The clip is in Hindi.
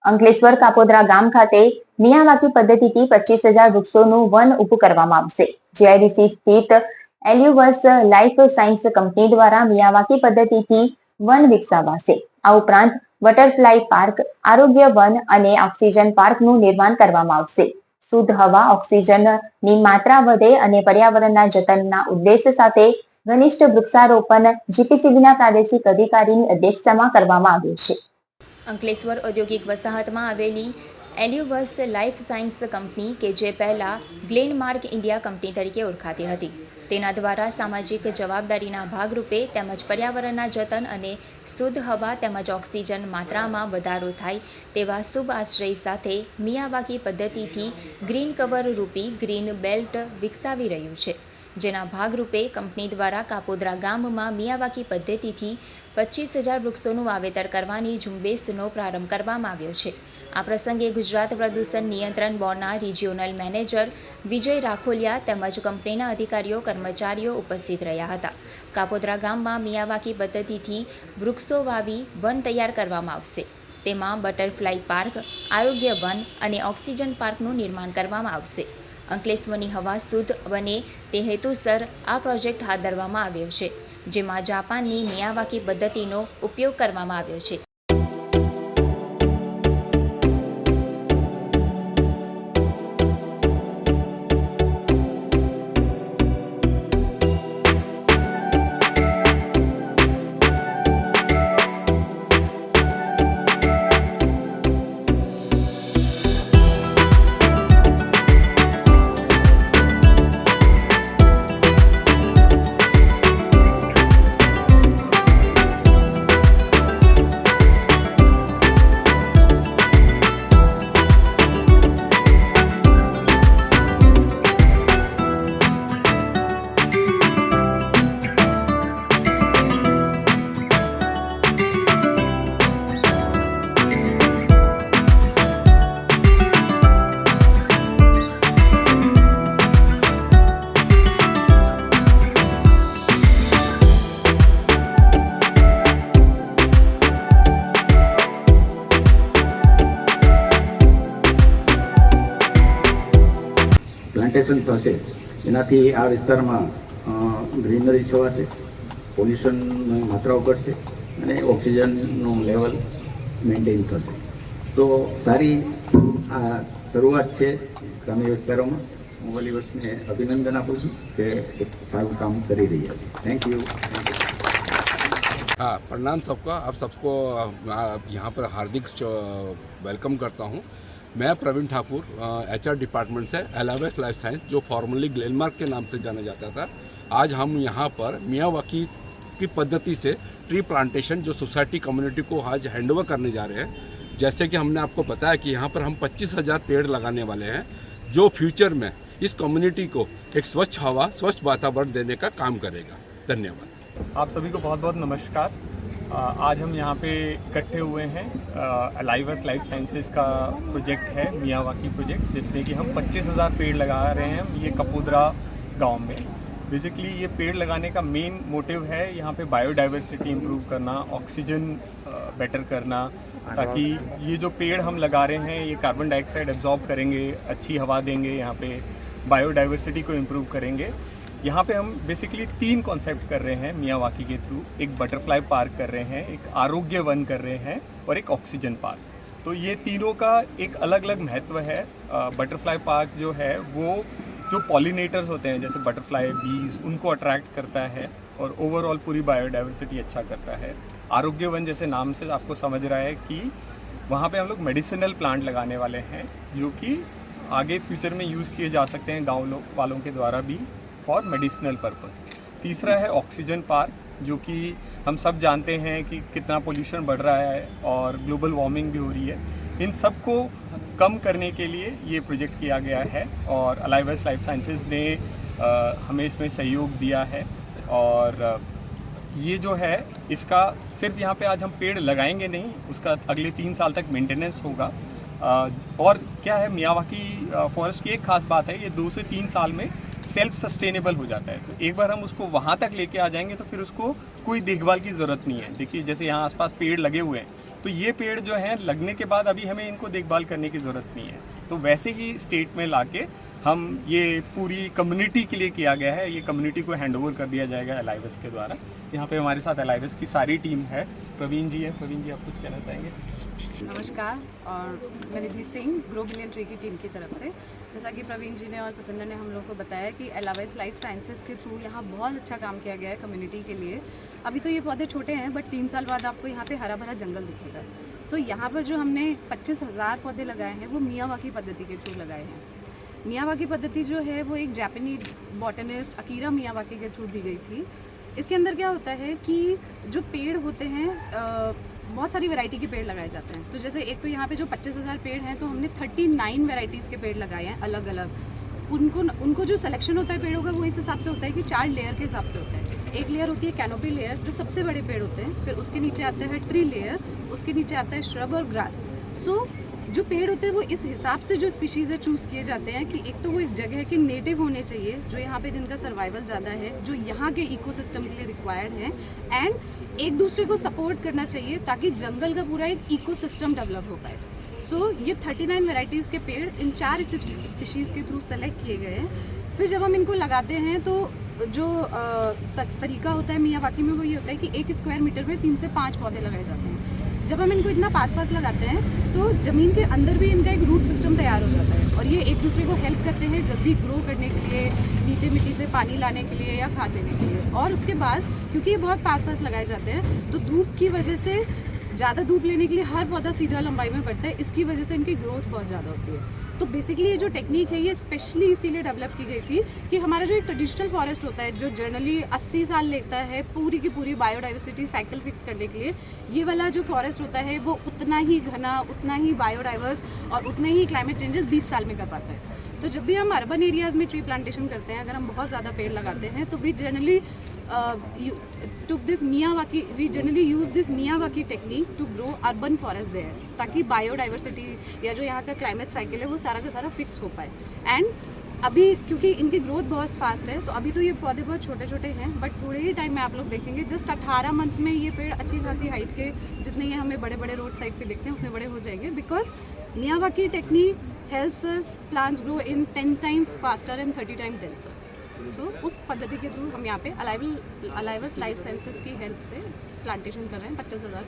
અંકલેશ્વર કાપોદ્રા ગામ ખાતે મિયાવાકી પદ્ધતિથી 25,000 વૃક્ષોનું વન ઊભું કરવામાં આવશે। જીઆઈડીસી સ્થિત એલ્યુવસ લાઇફ સાયન્સ કંપની દ્વારા મિયાવાકી પદ્ધતિથી વન વિકસાવાશે। આ ઉપરાંત બટરફ્લાય પાર્ક, આરોગ્ય વન અને ઓક્સિજન પાર્કનું નિર્માણ કરવામાં આવશે। શુદ્ધ હવા, ઓક્સિજનની માત્રા વધે અને પર્યાવરણના જતનના ઉદ્દેશ સાથે ઘનિષ્ઠ વૃક્ષારોપણ જીપીસીબીના પ્રાદેશિક અધિકારીની અધ્યક્ષતામાં કરવામાં આવ્યું છે। અંકલેશ્વર ઔદ્યોગિક વસાહતમાં આવેલી એલ્યુવસ લાઇફ સાયન્સ કંપની કે જે પહેલાં ગ્લેનમાર્ક ઇન્ડિયા કંપની તરીકે ઓળખાતી હતી, તેના દ્વારા સામાજિક જવાબદારીના ભાગરૂપે તેમજ પર્યાવરણના જતન અને શુદ્ધ હવા તેમજ ઓક્સિજન માત્રામાં વધારો થાય તેવા શુભ આશ્રય સાથે મિયાવાકી પદ્ધતિથી ગ્રીન કવર રૂપી ગ્રીન બેલ્ટ વિકસાવી રહ્યું છે। જેના ભાગરૂપે કંપની દ્વારા કાપોદ્રા ગામમાં મિયાવાકી પદ્ધતિથી 25,000 વૃક્ષોનું વાવેતર કરવાની ઝુંબેશનો પ્રારંભ કરવામાં આવ્યો છે। આ પ્રસંગે ગુજરાત પ્રદૂષણ નિયંત્રણ બોર્ડના રિજિયોનલ મેનેજર વિજય રાખોલિયા તેમજ કંપનીના અધિકારીઓ કર્મચારીઓ ઉપસ્થિત રહ્યા હતા। કાપોદ્રા ગામમાં મિયાવાકી પદ્ધતિથી વૃક્ષો વાવી વન તૈયાર કરવામાં આવશે। તેમાં બટરફ્લાય પાર્ક, આરોગ્ય વન અને ઓક્સિજન પાર્કનું નિર્માણ કરવામાં આવશે। અંકલેશ્વરની હવા શુદ્ધ બને તે હેતુસર આ પ્રોજેક્ટ હાથ ધરવામાં આવ્યો છે, જેમાં જાપાનની મિયાવાકી પદ્ધતિનો ઉપયોગ કરવામાં આવ્યો છે। પ્લાન્ટેશન થશે એનાથી આ વિસ્તારમાં ગ્રીનરી છવાશે, પોલ્યુશનની માત્રાઓ ઘટશે અને ઓક્સિજનનું લેવલ મેન્ટેન થશે। તો સારી આ શરૂઆત છે ગ્રામ્ય વિસ્તારોમાં। હું એલ્યુવસને અભિનંદન આપું છું કે એક સારું કામ કરી રહ્યા છે। Thank you. हाँ, प्रणाम सबका। आप सबको यहाँ पर हार्दिक वेलकम करता हूँ। मैं प्रवीण ठाकुर, एचआर डिपार्टमेंट से एल्यूवस लाइफ साइंस, जो फॉर्मली ग्लेनमार्क के नाम से जाना जाता था। आज हम यहाँ पर मियावाकी की पद्धति से ट्री प्लांटेशन जो सोसाइटी कम्युनिटी को आज हैंडओवर करने जा रहे हैं। जैसे कि हमने आपको बताया कि यहाँ पर हम 25,000 पेड़ लगाने वाले हैं, जो फ्यूचर में इस कम्युनिटी को एक स्वच्छ हवा, स्वच्छ वातावरण देने का काम करेगा। धन्यवाद। आप सभी को बहुत बहुत नमस्कार। आज हम यहाँ पे इकट्ठे हुए हैं। एल्यूवस लाइफ साइंसेस का प्रोजेक्ट है मियावाकी प्रोजेक्ट, जिसमें कि हम 25,000 पेड़ लगा रहे हैं ये कपोद्रा गांव में। बेसिकली ये पेड़ लगाने का मेन मोटिव है यहाँ पे बायोडाइवर्सिटी इम्प्रूव करना, ऑक्सीजन बेटर करना, ताकि ये जो पेड़ हम लगा रहे हैं ये कार्बन डाइऑक्साइड एब्जॉर्ब करेंगे, अच्छी हवा देंगे, यहाँ पे बायोडाइवर्सिटी को इम्प्रूव करेंगे। यहाँ पे हम बेसिकली 3 कॉन्सेप्ट कर रहे हैं मियावाकी के थ्रू। एक बटरफ्लाई पार्क कर रहे हैं, एक आरोग्य वन कर रहे हैं और एक ऑक्सीजन पार्क। तो ये तीनों का एक अलग अलग महत्व है। बटरफ्लाई पार्क जो है वो जो पॉलिनेटर्स होते हैं जैसे बटरफ्लाई, बीज, उनको अट्रैक्ट करता है और ओवरऑल पूरी बायोडाइवर्सिटी अच्छा करता है। आरोग्य वन जैसे नाम से आपको समझ रहा है कि वहाँ पे हम लोग मेडिसिनल प्लांट लगाने वाले हैं, जो कि आगे फ्यूचर में यूज़ किए जा सकते हैं गाँव वालों के द्वारा भी फॉर मेडिसिनल पर्पस। तीसरा है ऑक्सीजन पार्क, जो कि हम सब जानते हैं कि कितना पोल्यूशन बढ़ रहा है और ग्लोबल वार्मिंग भी हो रही है। इन सब को कम करने के लिए ये प्रोजेक्ट किया गया है और एल्यूवस लाइफ साइंसेस ने हमें इसमें सहयोग दिया है। और ये जो है इसका सिर्फ यहाँ पे आज हम पेड़ लगाएंगे नहीं, उसका अगले 3 साल तक मेंटेनेंस होगा। और क्या है, मियावाकी फॉरेस्ट की एक खास बात है, ये 2 से 3 साल में सेल्फ सस्टेनेबल हो जाता है। तो एक बार हम उसको वहाँ तक लेके आ जाएंगे तो फिर उसको कोई देखभाल की ज़रूरत नहीं है। देखिए जैसे यहाँ आसपास पेड़ लगे हुए हैं, तो ये पेड़ जो हैं लगने के बाद अभी हमें इनको देखभाल करने की ज़रूरत नहीं है, तो वैसे ही स्टेट में लाके हम ये पूरी कम्युनिटी के लिए किया गया है। ये कम्युनिटी को हैंडओवर कर दिया जाएगा अलाइवस के द्वारा। यहाँ पे हमारे साथ अलाइवस की सारी टीम है। प्रवीण जी है, प्रवीण जी आप कुछ कहना चाहेंगे? नमस्कार, और मैं निधि सिंह ग्रो बिलियन ट्री की टीम की तरफ से, जैसा कि प्रवीण जी ने और सतेंद्र ने हम लोग को बताया कि एलावाइस लाइफ साइंसेज के थ्रू यहाँ बहुत अच्छा काम किया गया है कम्युनिटी के लिए। अभी तो ये पौधे छोटे हैं, बट 3 साल बाद आपको यहाँ पे हरा भरा जंगल दिखेगा। सो यहाँ पर जो हमने 25,000 पौधे लगाए हैं वो मियावाकी पद्धति के थ्रू लगाए हैं। मियावाकी पद्धति जो है वो एक जापानीज बॉटनिस्ट अकीरा मियावाकी के थ्रू दी गई थी। इसके अंदर क्या होता है कि जो पेड़ होते हैं बहुत सारी वैरायटी के पेड़ लगाए जाते हैं। तो जैसे एक तो यहाँ पे जो 25,000 पेड़ हैं, तो हमने 39 वैरायटीज़ के पेड़ लगाए हैं अलग अलग। उनको जो सिलेक्शन होता है पेड़ों का वो इस हिसाब से होता है कि 4 लेयर के हिसाब से होता है। एक लेयर होती है कैनोपी लेयर, जो सबसे बड़े पेड़ होते हैं, फिर उसके नीचे आता है ट्री लेयर, उसके नीचे आता है श्रब और ग्रास। सो जो पेड़ होते हैं वो इस हिसाब से जो स्पीशीज़ है चूज़ किए जाते हैं कि एक तो वो इस जगह के नेटिव होने चाहिए, जो यहाँ पे जिनका सर्वाइवल ज़्यादा है, जो यहाँ के इकोसिस्टम के लिए रिक्वायर्ड है, एंड एक दूसरे को सपोर्ट करना चाहिए ताकि जंगल का पूरा एक इकोसिस्टम डेवलप हो पाए। सो ये 39 वैरायटीज़ के पेड़ इन 4 स्पीशीज़ के थ्रू सेलेक्ट किए गए हैं। फिर जब हम इनको लगाते हैं तो जो तरीका होता है मियावाकी में वो ये होता है कि 1 स्क्वायर मीटर में 3 से 5 पौधे लगाए जाते हैं। जब हम इनको इतना पास पास लगाते हैं तो ज़मीन के अंदर भी इनका एक रूट सिस्टम तैयार हो जाता है, और ये एक दूसरे को हेल्प करते हैं जल्दी ग्रो करने के लिए, नीचे मिट्टी से पानी लाने के लिए या खाद देने के लिए। और उसके बाद क्योंकि ये बहुत पास पास लगाए जाते हैं तो धूप की वजह से ज़्यादा धूप लेने के लिए हर पौधा सीधा लंबाई में बढ़ता है, इसकी वजह से इनकी ग्रोथ बहुत ज़्यादा होती है। तो बेसिकली ये जो टेक्निक है ये स्पेशली इसीलिए डेवलप की गई थी कि हमारा जो एक ट्रेडिशनल फॉरेस्ट होता है जो जनरली 80 साल लेता है पूरी की पूरी बायोडाइवर्सिटी साइकिल फिक्स करने के लिए, ये वाला जो फॉरेस्ट होता है वो उतना ही घना, उतना ही बायोडाइवर्स और उतने ही क्लाइमेट चेंजेस 20 साल में कर पाता है। तो जब भी हम अर्बन एरियाज़ में ट्री प्लांटेशन करते हैं, अगर हम बहुत ज़्यादा पेड़ लगाते हैं तो we generally use this Miyawaki technique to grow urban forest there, ताकि बायोडाइवर्सिटी या जो यहाँ का क्लाइमेट साइकिल है वो सारा का सारा फिक्स हो पाए। एंड अभी क्योंकि इनकी ग्रोथ बहुत फास्ट है तो अभी तो ये पौधे बहुत छोटे छोटे हैं, बट थोड़े ही टाइम में आप लोग देखेंगे जस्ट 18 मंथ्स में ये पेड़ अच्छी खासी हाइट के, जितने ये हमें बड़े बड़े रोड साइड पे दिखते हैं उतने बड़े हो जाएंगे, because Miyawaki technique helps us plants grow in 10 times faster and 30 times denser. So उस पद्धति के थ्रू हम यहाँ पे अलाइवस लाइफ साइंसेज की हेल्प से प्लांटेशन कर रहे हैं 25,000